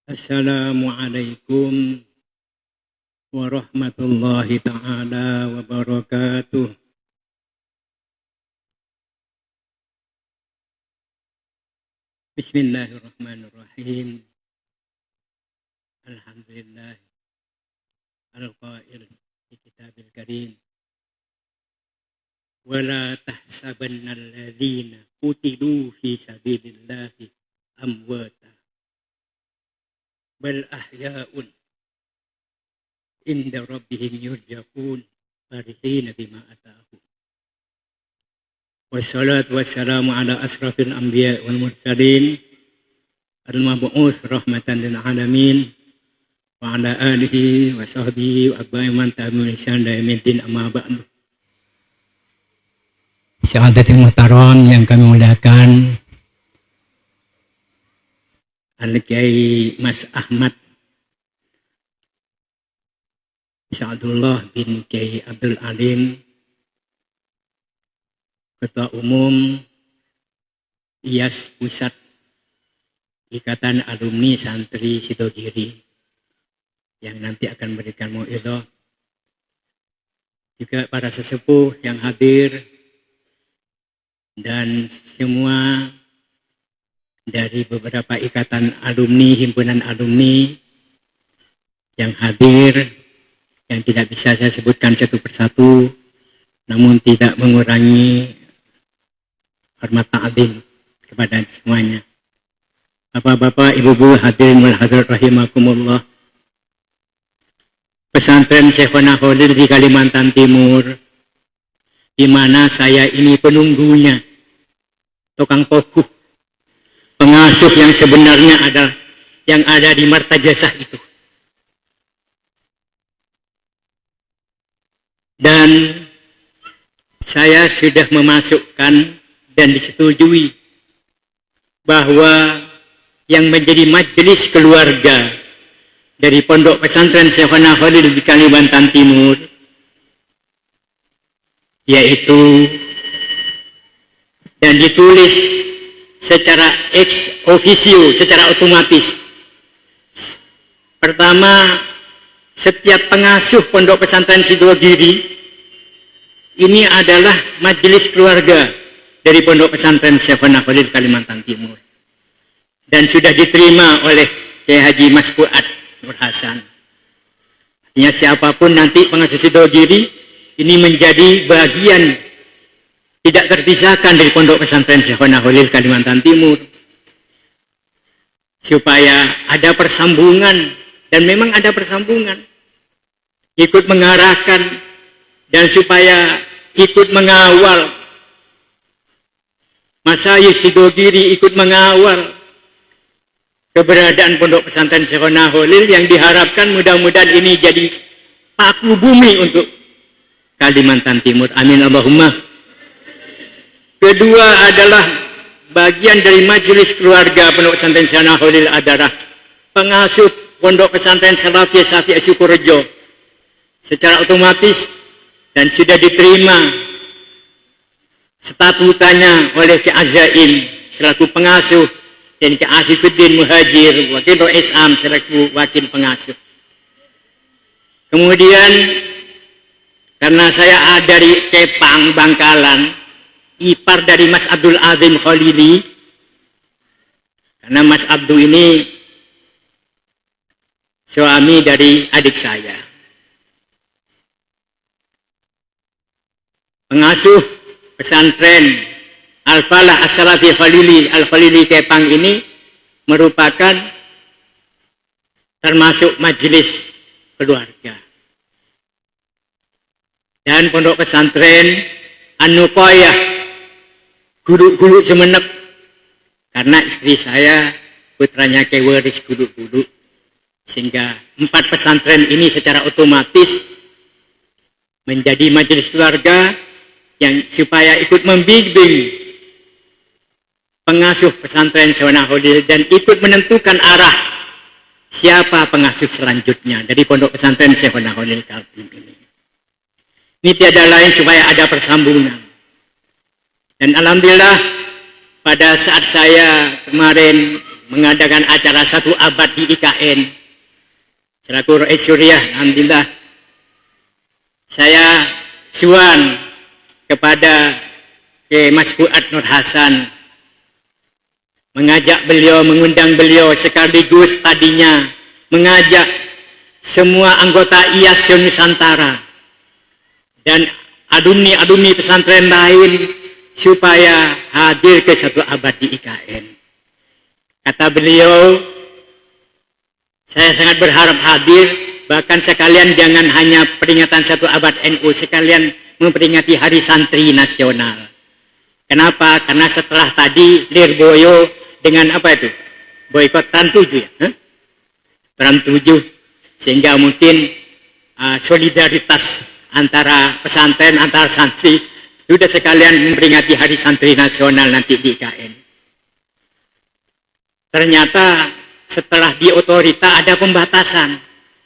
Assalamualaikum warahmatullahi ta'ala wabarakatuh. Bismillahirrahmanirrahim. Alhamdulillah al-qail fi kitabil karim. Wala tahsabanna alladhina qutilu fi sabilillahi amwata bal ahya'un inda rabbihim yurzaqun farihina bima atahum. Wassalatu wassalamu ala asrafil anbiya wal mursalin al-mab'uts rahmatan lil alamin wa ala alihi wa sahbihi wa atba'i man tabi'ahum bi ihsan ila yaumil amma ba'du. Sa'adatul muhtaram yang kami muliakan, Al-Kiai Mas Ahmad Sa'adullah bin Kiai Abdul Alim, Ketua Umum IAS Pusat Ikatan Alumni Santri Sidogiri, yang nanti akan memberikan mau'idhah, juga para sesepuh yang hadir, dan semua dari beberapa ikatan alumni, himpunan alumni yang hadir, yang tidak bisa saya sebutkan satu persatu, namun tidak mengurangi hormat ta'zim kepada semuanya. Bapak-bapak, ibu-ibu, hadirin wal hadirat rahimakumullah. Pesantren Syekhona Khalil di Kalimantan Timur, di mana saya ini penunggunya, tukang tokuh, pengasuh yang sebenarnya adalah yang ada di Martajasah itu. Dan saya sudah memasukkan dan disetujui bahwa yang menjadi majelis keluarga dari Pondok Pesantren Syekhona Khalil di Kalimantan Timur, yaitu dan ditulis secara ex officio, secara otomatis. Pertama, setiap pengasuh Pondok Pesantren Sidogiri ini adalah majelis keluarga dari Pondok Pesantren Syekhona Khalil Kalimantan Timur, dan sudah diterima oleh Kiai Haji Mas Fuad Nur Hasan. Artinya siapapun nanti pengasuh Sidogiri ini menjadi bagian tidak terpisahkan dari Pondok Pesantren Syekhona Khalil Kalimantan Timur, supaya ada persambungan, dan memang ada persambungan, ikut mengarahkan, dan supaya ikut mengawal Masyayikh Sidogiri, ikut mengawal keberadaan Pondok Pesantren Syekhona Khalil, yang diharapkan mudah-mudahan ini jadi paku bumi untuk Kalimantan Timur. Amin Allahumma. Kedua adalah bagian dari majelis keluarga Pondok Pesantren Syekhona Khalil adalah pengasuh Pondok Pesantren Salafiyah Syafi'iyah Sukorejo secara otomatis, dan sudah diterima statutanya oleh Cik Azaim selaku pengasuh, dan Cik Afifuddin Muhajir Wakil Roisam selaku wakil pengasuh. Kemudian karena saya dari Kepang, Bangkalan, ipar dari Mas Abdul Azim Khalili, karena Mas Abdul ini suami dari adik saya. Pengasuh pesantren Al-Falah As-Salafi Khalili Al-Khalili Kepang ini merupakan termasuk majelis keluarga. Dan Pondok Pesantren An-Nuqayah Guru-guru Semenep, karena istri saya putranya kewaris guru-guru, sehingga 4 pesantren ini secara otomatis menjadi majelis keluarga yang supaya ikut membimbing pengasuh pesantren Syekhona Khalil dan ikut menentukan arah siapa pengasuh selanjutnya dari Pondok Pesantren Syekhona Khalil Kaltim ini. Ini tiada lain supaya ada persambungan. Dan alhamdulillah pada saat saya kemarin mengadakan acara 1 abad di IKN. Selaku Rais Syuriah, alhamdulillah saya suan kepada Mas Fuad Nur Hasan, mengajak beliau, mengundang beliau, sekaligus tadinya mengajak semua anggota IAS Nusantara dan alumni pesantren lain supaya hadir ke 1 abad di IKN. Kata beliau, saya sangat berharap hadir, bahkan sekalian jangan hanya peringatan 1 abad NU, sekalian memperingati Hari Santri Nasional. Kenapa? Karena setelah tadi Lirboyo dengan apa itu? Boykot Trans 7 ya? Trans 7, sehingga mungkin solidaritas antara pesantren, antara santri, sudah sekalian memperingati Hari Santri Nasional nanti di IKN. Ternyata setelah di otorita ada pembatasan.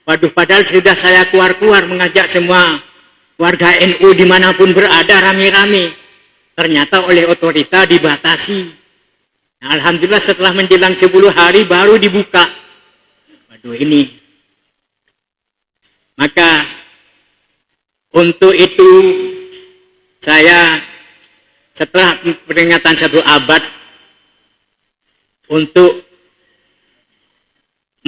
Waduh, padahal sudah saya keluar mengajak semua warga NU dimanapun berada rame-rame. Ternyata oleh otorita dibatasi. Nah, alhamdulillah setelah menjelang 10 hari baru dibuka. Waduh, ini. Maka untuk itu saya setelah peringatan 1 abad untuk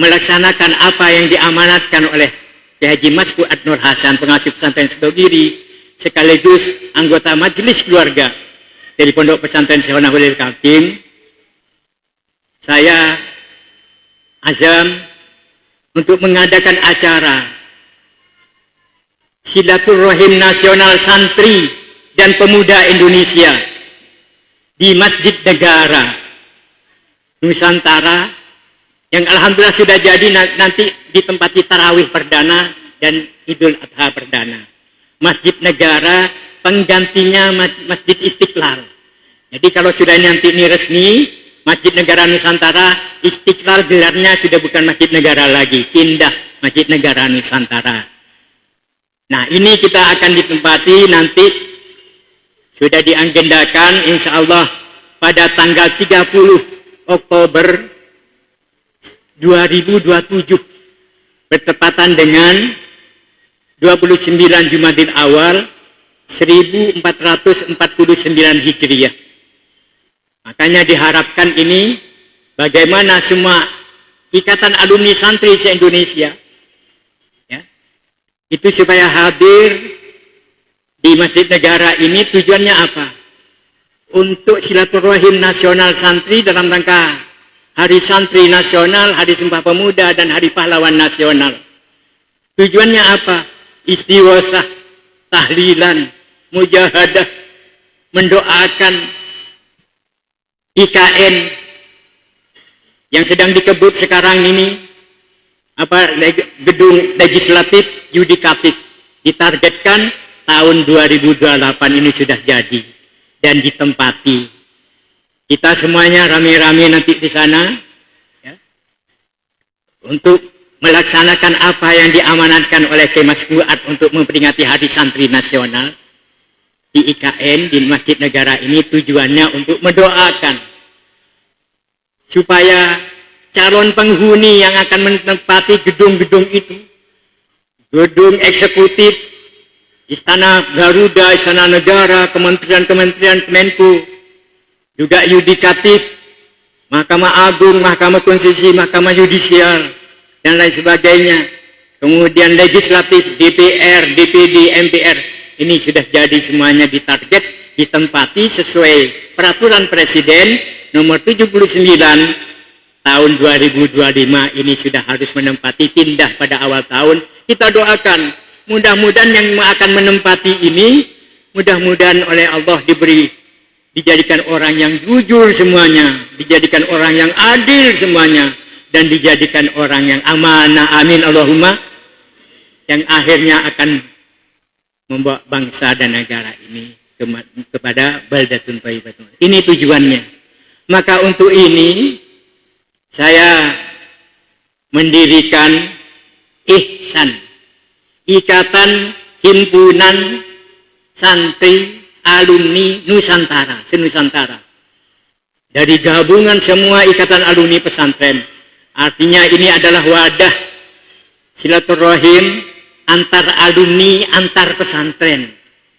melaksanakan apa yang diamanatkan oleh Kiai Haji Mas Fuad Nur Hasan, pengasuh pesantren Sidogiri, sekaligus anggota majelis keluarga dari Pondok Pesantren Syekh Nahulil Kaltim, saya azam untuk mengadakan acara Silaturahim Nasional Santri dan Pemuda Indonesia di Masjid Negara Nusantara, yang alhamdulillah sudah jadi, nanti ditempati tarawih perdana dan Idul Adha perdana. Masjid Negara penggantinya Masjid Istiqlal. Jadi kalau sudah nanti ini resmi, Masjid Negara Nusantara, Istiqlal gelarnya sudah bukan Masjid Negara lagi, pindah Masjid Negara Nusantara. Nah, ini kita akan ditempati nanti, sudah diagendakan insya Allah pada tanggal 30 Oktober 2027, bertepatan dengan 29 Jumadil Awal 1449 Hijriah. Makanya diharapkan ini bagaimana semua ikatan alumni santri se-Indonesia ya, itu supaya hadir di Masjid Negara ini. Tujuannya apa? Untuk silaturahim nasional santri dalam rangka Hari Santri Nasional, Hari Sumpah Pemuda, dan Hari Pahlawan Nasional. Tujuannya apa? Istighosah, tahlilan, mujahadah, mendoakan IKN yang sedang dikebut sekarang ini, gedung legislatif yudikatif, ditargetkan tahun 2028 ini sudah jadi dan ditempati. Kita semuanya rame-rame nanti di sana ya, untuk melaksanakan apa yang diamanatkan oleh Kiai Mas Fuad untuk memperingati Hari Santri Nasional di IKN, di Masjid Negara ini. Tujuannya untuk mendoakan supaya calon penghuni yang akan menempati gedung-gedung itu, gedung eksekutif, Istana Garuda, Istana Negara, kementerian-kementerian, Kemenku, juga yudikatif, Mahkamah Agung, Mahkamah Konstitusi, Mahkamah Yudisial, dan lain sebagainya. Kemudian legislatif, DPR, DPD, MPR, ini sudah jadi semuanya ditarget, ditempati sesuai peraturan Presiden nomor 79 tahun 2025 ini sudah harus menempati, pindah pada awal tahun. Kita doakan, mudah-mudahan yang akan menempati ini, mudah-mudahan oleh Allah dijadikan orang yang jujur semuanya, dijadikan orang yang adil semuanya, dan dijadikan orang yang amanah, amin Allahumma, yang akhirnya akan membawa bangsa dan negara ini kepada baldatun thayyibatun. Ini tujuannya. Maka untuk ini saya mendirikan Ihsan, Ikatan Himpunan Santri Alumni Nusantara, se-Nusantara. dari gabungan semua ikatan alumni pesantren. Artinya ini adalah wadah silaturahim antar alumni, antar pesantren.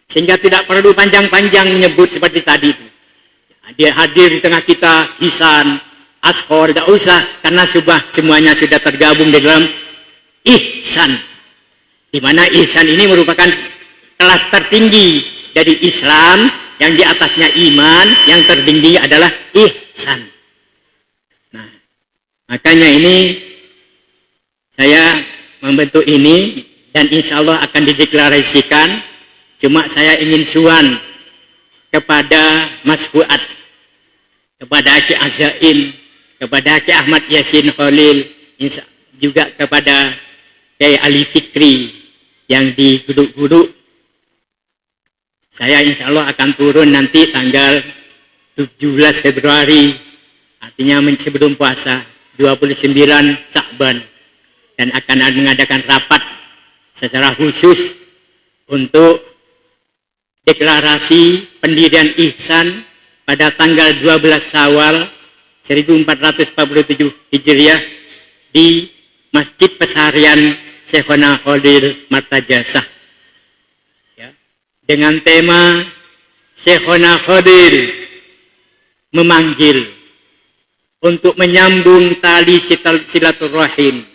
Sehingga tidak perlu panjang-panjang menyebut seperti tadi itu. Dia hadir di tengah kita, Ihsan, Ashor, tidak usah, karena semuanya sudah tergabung di dalam ihsan. Di mana ihsan ini merupakan kelas tertinggi dari Islam, yang di atasnya iman, yang tertinggi adalah ihsan. Nah, makanya ini saya membentuk ini dan insya Allah akan dideklarasikan. Cuma saya ingin suan kepada Mas Fuad, kepada Aki Azain, kepada Aki Ahmad Yasin Khalil, juga kepada Kiai Ali Fikri yang di Guduk-Guduk. Saya insya Allah akan turun nanti tanggal 17 Februari, artinya sebelum puasa, 29 Sya'ban, dan akan mengadakan rapat secara khusus untuk deklarasi pendirian Ihsan pada tanggal 12 Syawal 1447 Hijriah di Masjid Pesarian Syekhona Khalil Martajasah, ya, dengan tema Syekhona Khalil memanggil untuk menyambung tali silaturahim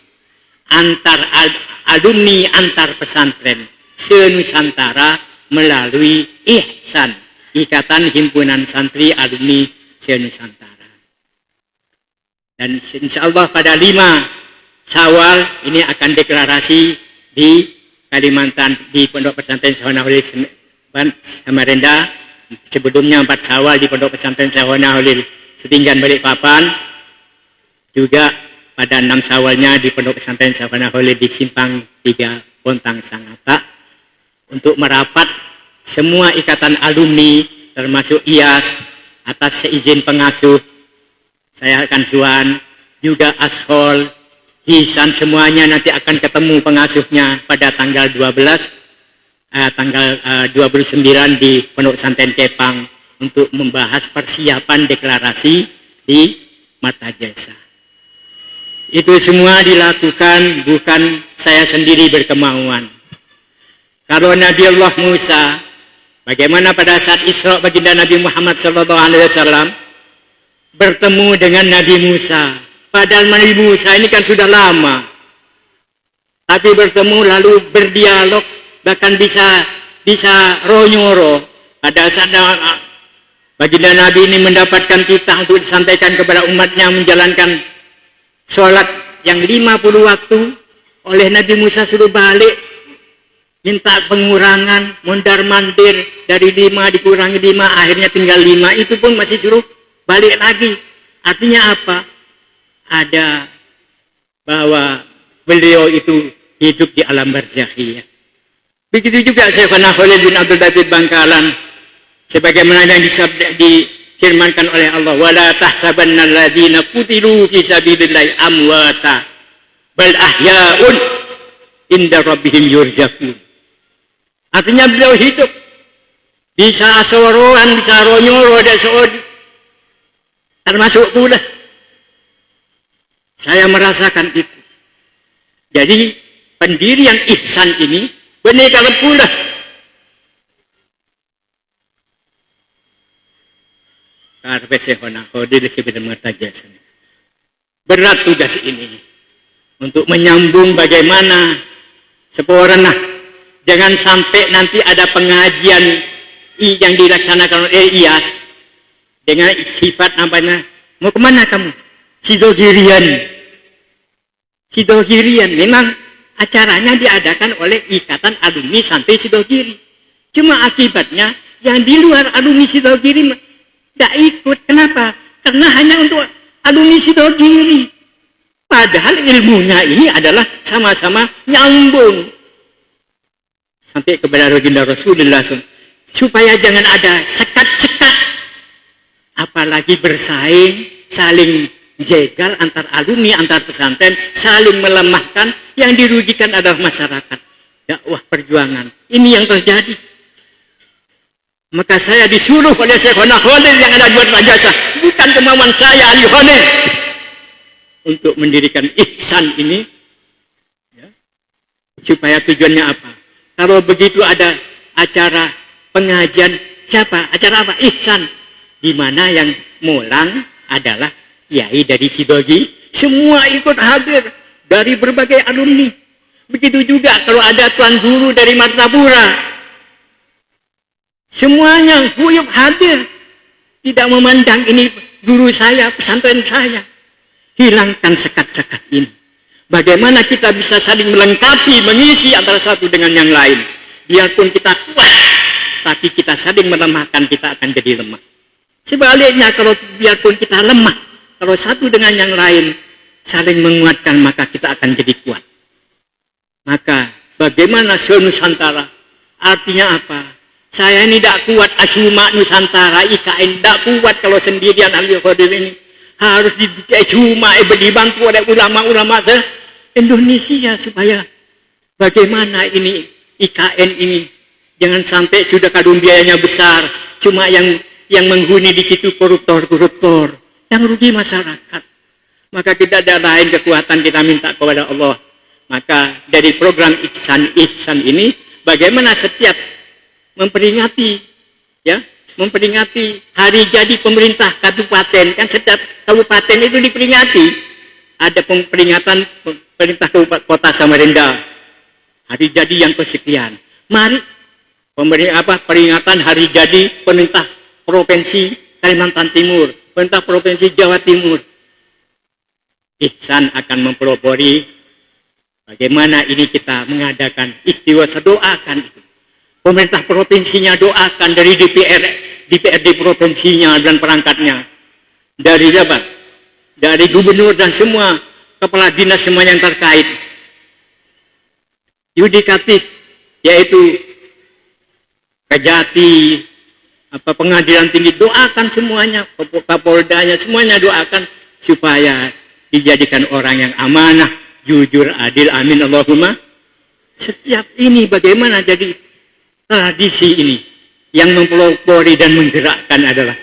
antar alumni antar pesantren se-Nusantara melalui Ihsan, Ikatan Himpunan Santri Alumni se-Nusantara. Dan insya Allah pada 5 Syawal ini akan deklarasi di Kalimantan, di Pondok Pesantren Syekhona Khalil Samarinda. Sebelumnya 4 Syawal di Pondok Pesantren Syekhona Khalil Setinggan Balikpapan. Juga pada 6 Syawalnya di Pondok Pesantren Syekhona Khalil di Simpang 3 Bontang Sangatta, untuk merapat semua ikatan alumni termasuk IAS atas seizin pengasuh. Saya akan suan juga Ashol, Ihsan, semuanya nanti akan ketemu pengasuhnya pada tanggal 29 di Pondok Pesantren Kepang untuk membahas persiapan deklarasi di Martajasa. Itu semua dilakukan bukan saya sendiri berkemauan. Kalau Nabi Allah Musa, bagaimana pada saat Isra baginda Nabi Muhammad SAW bertemu dengan Nabi Musa. Padahal Nabi Musa ini kan sudah lama, tapi bertemu lalu berdialog, bahkan bisa ronyoro. Pada saat baginda Nabi ini mendapatkan titah untuk disampaikan kepada umatnya menjalankan sholat yang 50 waktu, oleh Nabi Musa suruh balik, minta pengurangan, mondar-mandir, dari 5 dikurangi 5, akhirnya tinggal 5, itu pun masih suruh balik lagi. Artinya apa? Ada bahwa beliau itu hidup di alam barzakhiyah. Begitu juga Syekhona Khalil bin Abdul Latif Bangkalan, sebagaimana yang difirmankan oleh Allah, wala tahsabanna alladziina qutilu fi sabilillahi amwata bal ahya'un inda rabbihim yurzaqun. Artinya beliau hidup, bisa asoroan, bisa ronyoro, dan seodi, termasuk pula saya merasakan itu. Jadi pendirian Ihsan ini benar pula karena Syekhona Khalil Martajasa. Berat tugas ini untuk menyambung bagaimana seporana, jangan sampai nanti ada pengajian yang dilaksanakan oleh IAS dengan sifat namanya, mau kemana kamu? Sidogirian. Memang acaranya diadakan oleh Ikatan Alumni Santri Sidogiri. Cuma akibatnya yang di luar alumni Sidogiri tidak ikut. Kenapa? Karena hanya untuk alumni Sidogiri. Padahal ilmunya ini adalah sama-sama nyambung sampai kepada baginda Rasulullah SAW, supaya jangan ada sekat-sekat, apalagi bersaing, saling jegal antar alumni, antar pesantren, saling melemahkan. Yang dirugikan adalah masyarakat. Dakwah perjuangan ini yang terjadi. Maka saya disuruh oleh Syekhona Khalil yang ada di Rajasa, bukan kemauan saya Ali Khalil, untuk mendirikan ihsan ini, ya, supaya tujuannya apa? Kalau begitu ada acara pengajian, siapa? Acara apa? Ihsan, di mana yang mulang adalah kiai dari Sidogi, semua ikut hadir dari berbagai alumni. Begitu juga kalau ada tuan guru dari Martapura, semuanya guyup hadir, tidak memandang ini guru saya, pesantren saya. Hilangkan sekat-sekat ini. Bagaimana kita bisa saling melengkapi, mengisi antara satu dengan yang lain. Biarpun kita kuat, tapi kita saling melemahkan, kita akan jadi lemah. Sebaliknya, kalau biarpun kita lemah, kalau satu dengan yang lain saling menguatkan, maka kita akan jadi kuat. Maka bagaimana Nusantara? Artinya apa? Saya ini tidak kuat, cuma Nusantara, IKN tidak kuat kalau sendirian Ali Khalil ini. Harus cuma dibantu oleh ulama-ulama Indonesia, supaya bagaimana ini IKN ini jangan sampai sudah kadung biayanya besar, cuma yang menghuni di situ koruptor, yang rugi masyarakat. Maka kita ada lain kekuatan, kita minta kepada Allah. Maka dari program ihsan ini, bagaimana setiap memperingati hari jadi pemerintah kabupaten, kan setiap kabupaten itu diperingati, ada peringatan pemerintah kota Samarinda, hari jadi yang kesekian. Mari peringatan hari jadi pemerintah provinsi Kalimantan Timur, pemerintah provinsi Jawa Timur. Ihsan akan mempelopori bagaimana ini kita mengadakan istiwa, doakan itu. Pemerintah provinsinya doakan, dari DPRD provinsinya dan perangkatnya, dari jabat, dari gubernur dan semua kepala dinas semua yang terkait. Yudikatif, yaitu Kejati, pengadilan tinggi, doakan semuanya, Kapoldanya semuanya doakan supaya dijadikan orang yang amanah, jujur, adil, amin Allahumma. Setiap ini bagaimana jadi tradisi ini yang mempelopori dan menggerakkan adalah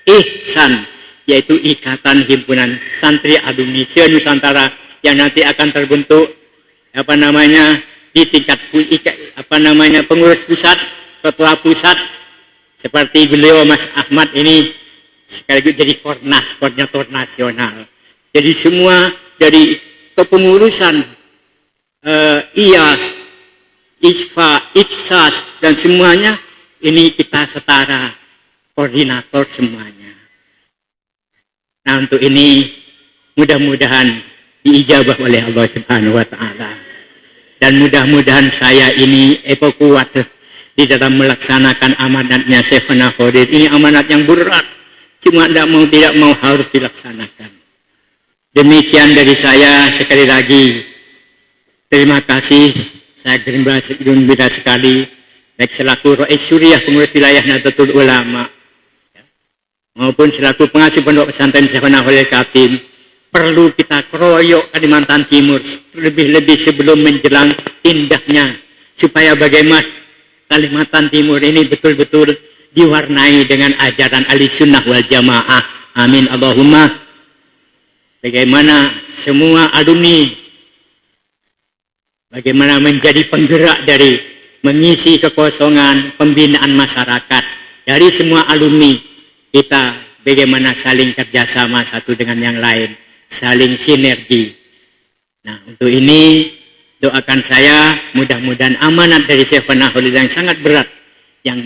ihsan, yaitu ikatan himpunan santri alumni Nusantara yang nanti akan terbentuk di tingkat pengurus pusat, ketua pusat, seperti beliau Mas Ahmad ini sekaligus jadi koordinator nasional. Jadi semua dari kepengurusan IAS, ISFA, IKSAS, dan semuanya ini kita setara, koordinator semuanya. Nah, untuk ini mudah-mudahan diijabah oleh Allah Subhanahu wa Ta'ala, dan mudah-mudahan saya ini kuat di dalam melaksanakan amanatnya Syekhona Khalil. Ini amanat yang berat, cuma tidak mau harus dilaksanakan. Demikian dari saya. Sekali lagi terima kasih. Saya gembira sekali, baik selaku Rais Suriah pengurus wilayah Nahdlatul Ulama maupun selaku pengasuh pondok pesantren Syekhona Khalil Khatim. Perlu kita keroyok Kalimantan Timur lebih-lebih sebelum menjelang indahnya, supaya bagaimana Kalimantan Timur ini betul-betul diwarnai dengan ajaran Ahlussunnah wal Jamaah. Amin Allahumma. Bagaimana semua alumni, bagaimana menjadi penggerak dari mengisi kekosongan pembinaan masyarakat dari semua alumni kita, bagaimana saling kerjasama satu dengan yang lain, saling sinergi. Nah, untuk ini doakan saya mudah-mudahan amanat dari Syekhona Khalil yang sangat berat, yang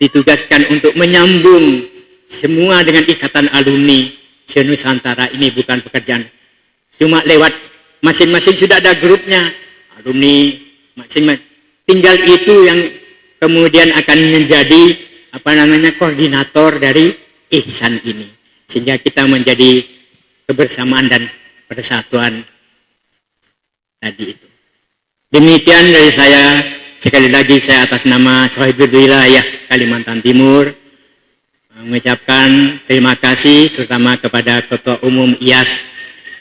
ditugaskan untuk menyambung semua dengan ikatan alumni Nusantara ini bukan pekerjaan cuma lewat masing-masing, sudah ada grupnya alumni masing-masing, tinggal itu yang kemudian akan menjadi koordinator dari ihsan ini, sehingga kita menjadi kebersamaan dan persatuan tadi itu. Demikian dari saya. Sekali lagi saya atas nama Sohibul Wilayah Kalimantan Timur mengucapkan terima kasih terutama kepada Ketua Umum IAS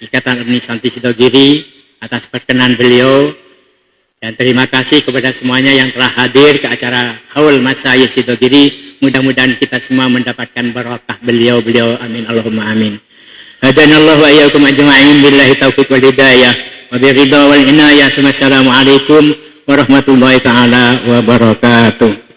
Ikatan Alumni Santri Sidogiri atas perkenan beliau, dan terima kasih kepada semuanya yang telah hadir ke acara Haul Masyayikh Sidogiri Mudah-mudahan kita semua mendapatkan barakah beliau-beliau. Amin Allahumma amin. Hadanallahu wa iyyakum ajma'in billahi taufiq wal hidayah wa biridha wal inayah. Wassalamualaikum warahmatullahi taala wabarakatuh.